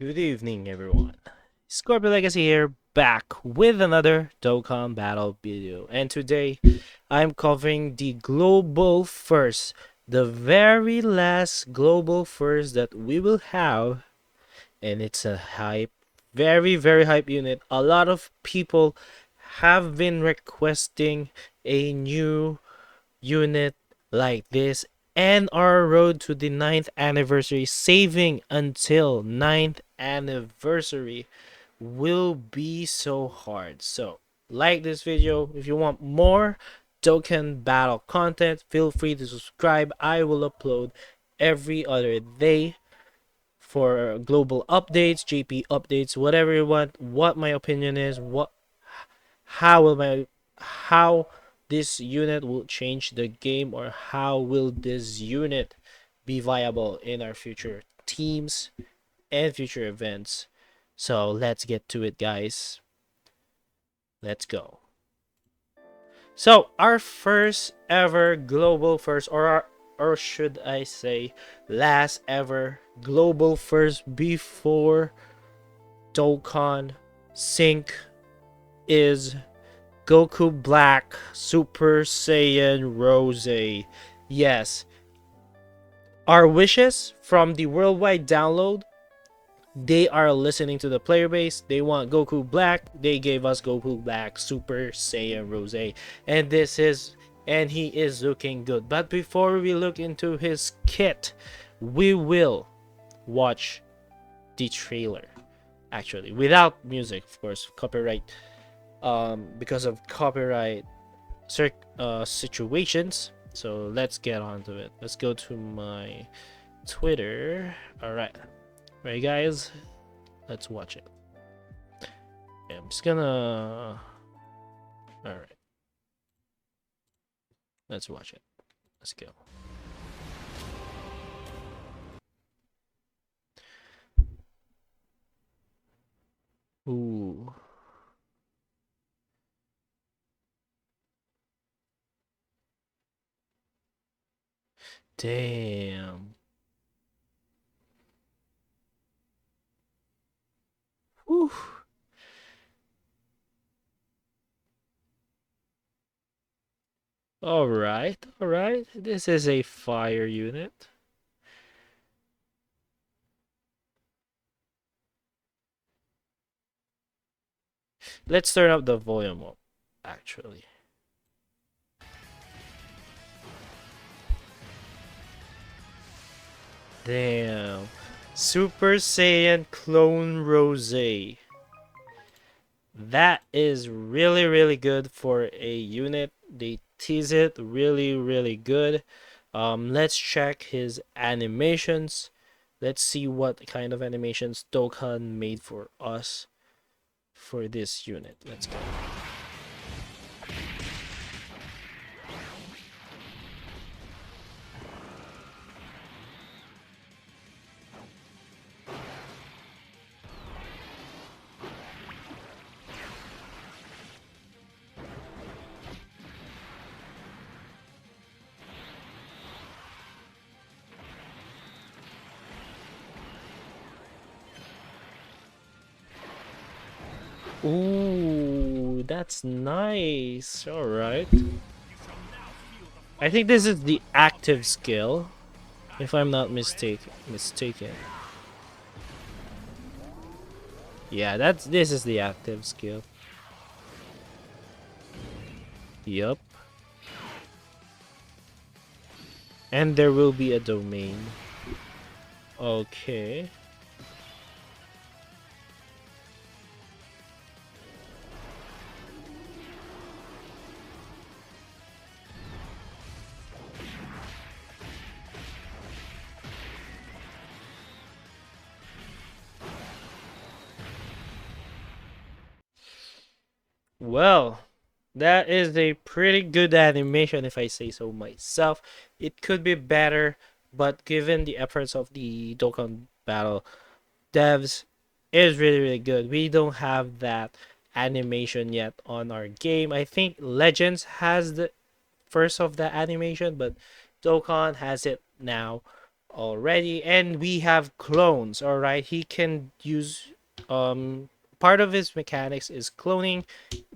Good evening, everyone. Scorpio Legacy here, back with another Dokkan Battle video. And today, I'm covering the global first, the very last global first that we will have. And it's a hype, very, very hype unit. A lot of people have been requesting a new unit like this, and our road to the ninth anniversary, saving until ninth anniversary, will be so hard. So like this video if you want more Dokkan battle content. Feel free to subscribe. I will upload every other day for global updates, JP updates, whatever you want, what my opinion is, how will my how this unit will change the game, or how will this unit be viable in our future teams and future events. So let's get to it, guys. Let's go. So our first ever global first, or should I say last ever global first before Dokkan Sync, is Goku Black Super Saiyan Rose. Yes, our wishes from the worldwide download, they are listening to the player base. They want Goku Black. They gave us Goku Black Super Saiyan Rose. And he is looking good. But before we look into his kit, we will watch the trailer. Actually, without music, of course, copyright. Because of copyright situations. So let's get on to it. Let's go to my Twitter. Alright, guys, let's watch it. Okay, I'm just gonna... Alright, let's watch it. Let's go. Ooh. Damn. Whew. Alright. This is a fire unit. Let's turn up the volume up, actually. Damn. Super Saiyan Clone Rose. That is really, really good for a unit. They tease it really good. Let's check his animations. Let's see what kind of animations Dokkan made for us for this unit. Let's go. Ooh, that's nice. All right. I think this is the active skill, if I'm not mistaken. Yeah, this is the active skill. Yup. And there will be a domain. Okay. Well, that is a pretty good animation, if I say so myself. It could be better, but given the efforts of the Dokkan Battle devs, it is really good. We don't have that animation yet on our game. I think Legends has the first of that animation, but Dokkan has it now already. And we have clones. All right, he can use part of his mechanics is cloning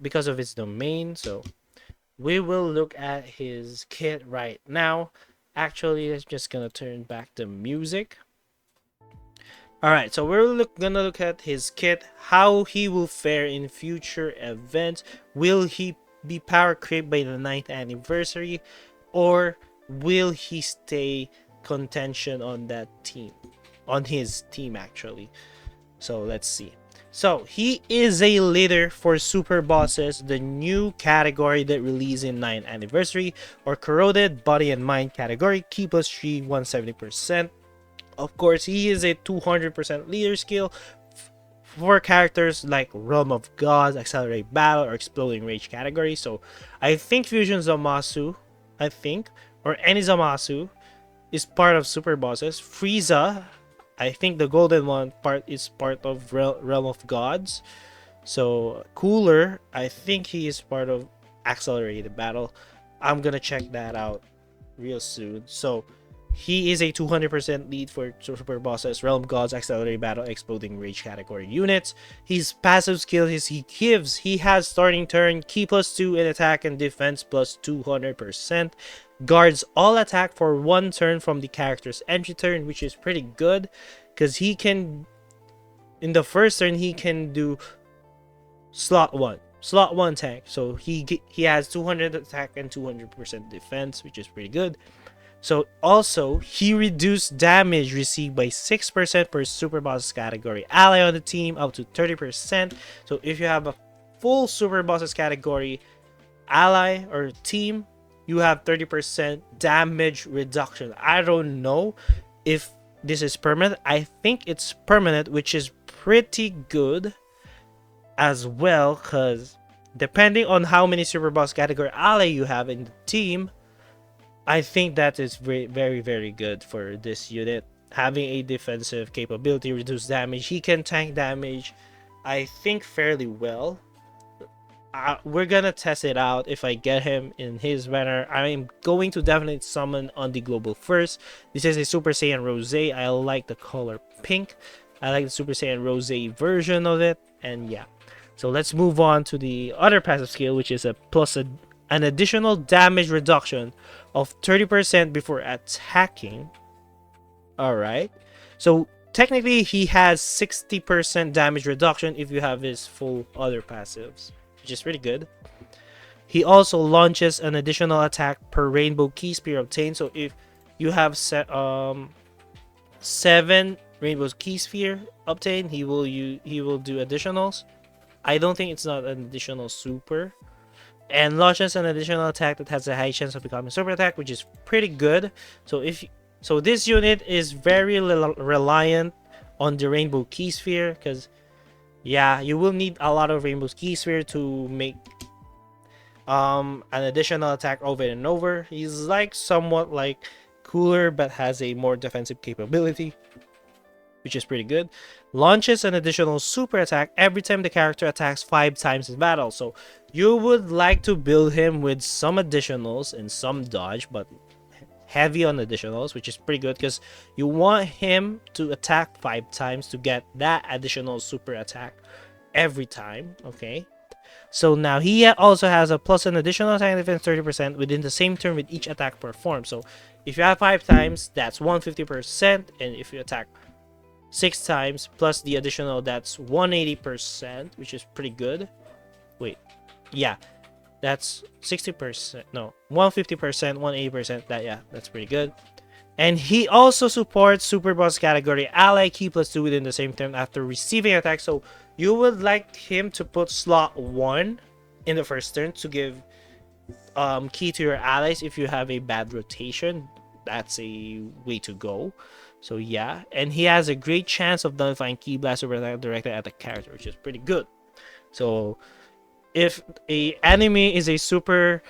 because of its domain. So we will look at his kit right now. Actually, it's just gonna turn back the music. All right, so gonna look at his kit, how he will fare in future events. Will he be power creep by the 9th anniversary, or will he stay contention on that team, on his team actually? So let's see. So he is a leader for Super Bosses, the new category that released in 9th anniversary, or corroded body and mind category, key plus 3, 170%. Of course, he is a 200% leader skill for characters like Realm of Gods, Accelerate Battle, or Exploding Rage category. So I think Fusion Zamasu, or any Zamasu is part of Super Bosses. Frieza, I think the golden one part is part of Realm of Gods. So Cooler, I think he is part of Accelerated Battle. I'm gonna check that out real soon. So he is a 200% lead for Super Bosses, Realm Gods, Accelerated Battle, Exploding Rage category units. His passive skill is he has starting turn, key plus 2 in attack and defense plus 200%. Guards all attack for 1 turn from the character's entry turn, which is pretty good because he can, in the first turn, he can do slot 1 tank. So he has 200 attack and 200% defense, which is pretty good. So also, he reduced damage received by 6% per Super Bosses category ally on the team up to 30%. So if you have a full Super Bosses category ally or team, you have 30% damage reduction. I don't know if this is permanent. I think it's permanent, which is pretty good as well, because depending on how many Super Boss category ally you have in the team, I think that is very, very, very good for this unit. Having a defensive capability, reduce damage. He can tank damage, I think, fairly well. We're gonna test it out if I get him in his banner. I'm going to definitely summon on the global first. This is a Super Saiyan Rose. I like the color pink. I like the Super Saiyan Rose version of it. And yeah. So let's move on to the other passive skill, which is an additional damage reduction of 30% before attacking. Alright. So technically he has 60% damage reduction if you have his full other passives, which is pretty good. He also launches an additional attack per rainbow key spear obtained. So if you have 7 rainbow key sphere obtained, he will do additionals. I don't think it's not an additional super. And launches an additional attack that has a high chance of becoming super attack, which is pretty good. So this unit is very reliant on the rainbow key sphere, because yeah, you will need a lot of rainbow key sphere to make an additional attack over and over. He's like somewhat like Cooler, but has a more defensive capability, which is pretty good. Launches an additional super attack every time the character attacks 5 times in battle. So you would like to build him with some additionals and some dodge, but heavy on additionals, which is pretty good because you want him to attack 5 times to get that additional super attack every time. Okay, so now he also has a plus an additional attack defense 30% within the same turn with each attack performed. So if you have 5 times, that's 150%, and if you attack 6 times plus the additional, that's 180%, which is pretty good. Wait, yeah, that's 60%. No, 150%, 180%. That's pretty good. And he also supports Super Boss category ally key plus 2 within the same turn after receiving attack. So you would like him to put slot 1 in the first turn to give key to your allies if you have a bad rotation. That's a way to go. So yeah, and he has a great chance of nullifying Key Blast super attack directed at the character, which is pretty good. So if a enemy is a super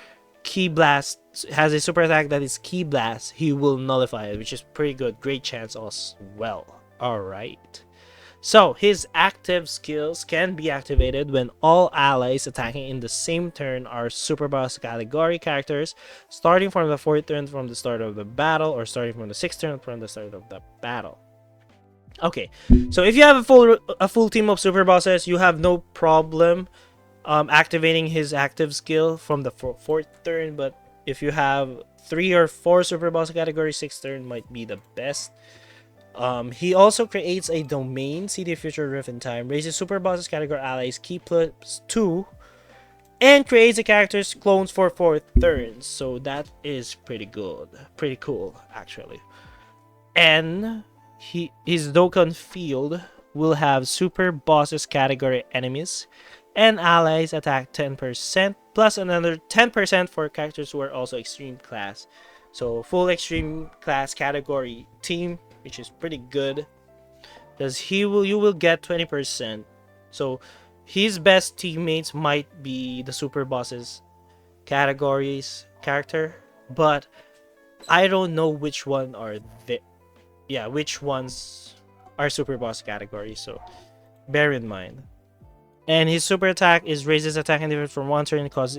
Key Blast, has a super attack that is Key Blast, he will nullify it, which is pretty good. Great chance as well. Alright. So his active skills can be activated when all allies attacking in the same turn are super boss category characters, starting from the 4th turn from the start of the battle, or starting from the 6th turn from the start of the battle. Okay, so if you have a full team of super bosses, you have no problem activating his active skill from the 4th turn. But if you have 3 or 4 super boss category, 6th turn might be the best. He also creates a domain, see the future rift in time, raises super bosses category allies, key +2, and creates the character's clones for 4th turns. So that is pretty good, pretty cool actually. And his Dokkan field will have super bosses category enemies and allies attack 10% plus another 10% for characters who are also extreme class. So full extreme class category team, which is pretty good, because you will get 20%. So his best teammates might be the super bosses categories character, but I don't know which one are the which ones are super boss categories, so bear in mind. And his super attack is raises attack and defense from one turn and causes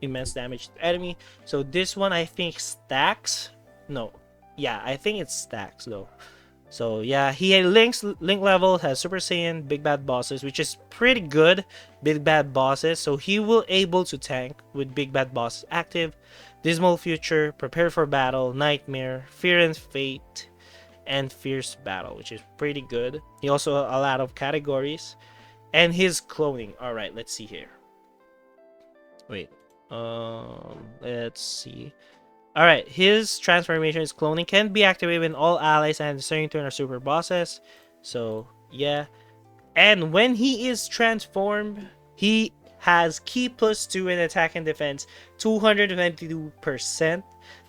immense damage to the enemy. So this one I think stacks. No, yeah, I think it stacks though. So yeah, he link level has Super Saiyan, Big Bad Bosses, which is pretty good. Big Bad Bosses, so he will able to tank with Big Bad Bosses active. Dismal Future, Prepare for Battle, Nightmare, Fear and Fate, and Fierce Battle, which is pretty good. He also a lot of categories. And his cloning. Alright, let's see here. Wait. Let's see. Alright, his transformation, his cloning can be activated when all allies and the same turn are super bosses. So, yeah. And when he is transformed, he has key +2 in attack and defense, 222%,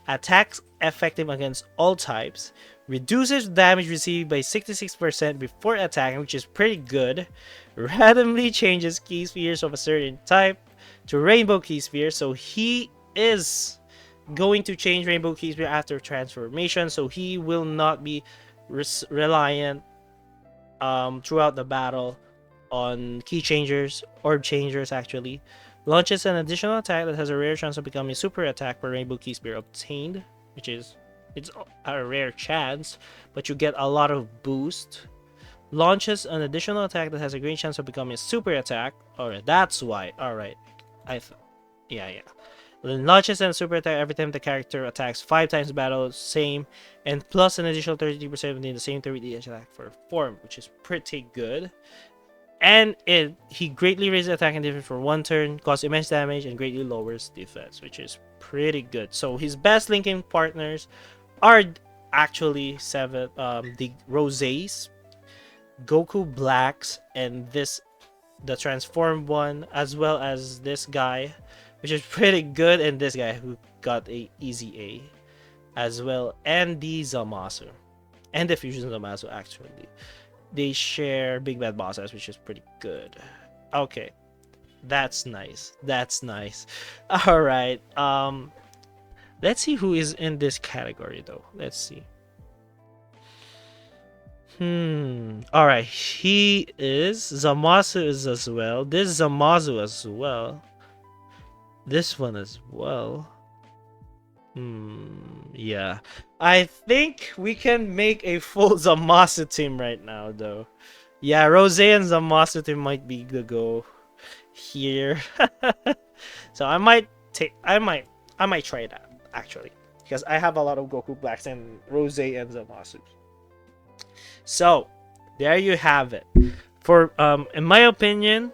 attacks effective against all types, reduces damage received by 66% before attacking, which is pretty good, randomly changes key spheres of a certain type to rainbow key sphere, so he is going to change rainbow key sphere after transformation, so he will not be reliant throughout the battle on key changers, orb changers actually. Launches an additional attack that has a rare chance of becoming a super attack per rainbow key sphere obtained, which is it's a rare chance, but you get a lot of boost. Launches an additional attack that has a great chance of becoming a super attack. Alright, that's why. Alright. Yeah. Then launches and super attack every time the character attacks 5 times battle, same, and plus an additional 30% within the same 30 attack for form, which is pretty good. And he greatly raises attack and defense for 1 turn, causes immense damage, and greatly lowers defense, which is pretty good. So his best linking partners are actually the Rosés, Goku Blacks, and the transformed one, as well as this guy, which is pretty good, and this guy who got a easy A as well, and the Zamasu, and the Fusion Zamasu actually. They share Big Bad Bosses, which is pretty good. Okay, that's nice. That's nice. All right. Let's see who is in this category though. Let's see. All right. He is Zamasu is as well. This Zamasu as well. This one as well. Yeah. I think we can make a full Zamasu team right now, though. Yeah, Rose and Zamasu team might be the go here. So I might try that actually, because I have a lot of Goku Blacks and Rose and Zamasu. So there you have it. For in my opinion,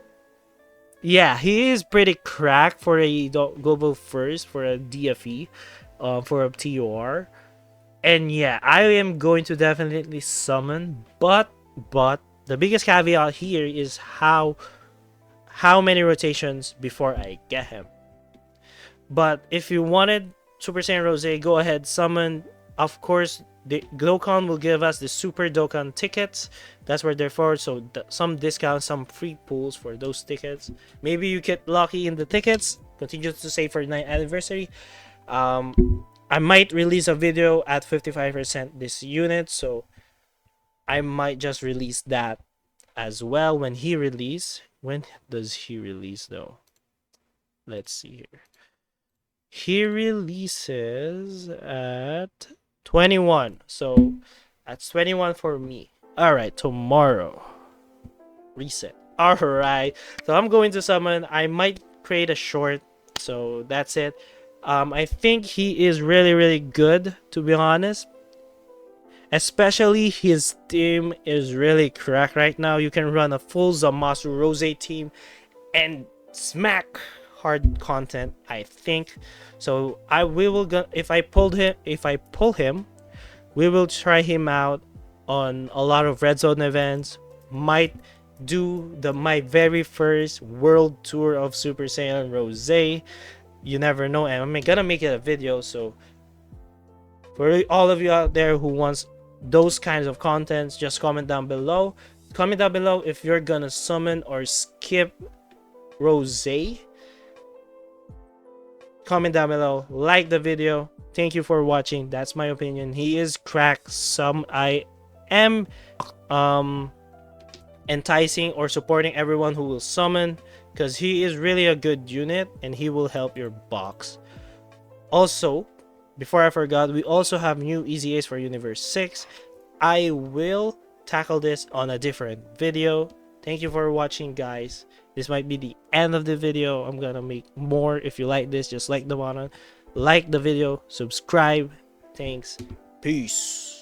yeah, he is pretty cracked for a global first, for a DFE, for a TOR. And yeah, I am going to definitely summon, but the biggest caveat here is how many rotations before I get him. But if you wanted Super Saiyan Rose, go ahead, summon. Of course, the Dokkan will give us the Super Dokkan tickets. That's what they're for. So some discounts, some free pools for those tickets. Maybe you get lucky in the tickets. Continue to save for 9th anniversary. I might release a video at 55% this unit, so I might just release that as well when he release. When does he release though? Let's see here. He releases at 21. So that's 21 for me. All right, tomorrow. Reset. All right. So I'm going to summon. I might create a short. So that's it. I think he is really, really good, to be honest. Especially his team is really cracked right now. You can run a full Zamasu Rose team and smack hard content, I think. So we will go if I pull him, we will try him out on a lot of red zone events. Might do my very first world tour of Super Saiyan Rose. You never know, and I'm gonna make it a video. So for all of you out there who wants those kinds of contents, just comment down below. Comment down below if you're gonna summon or skip Rose. Comment down below, like the video. Thank you for watching. That's my opinion. He is cracked. I am enticing or supporting everyone who will summon, because he is really a good unit and he will help your box. Also, before I forgot, we also have new Easy Ace for Universe 6. I will tackle this on a different video. Thank you for watching, guys. This might be the end of the video. I'm gonna make more. If you like this, just like the button, like the video, subscribe. Thanks. Peace.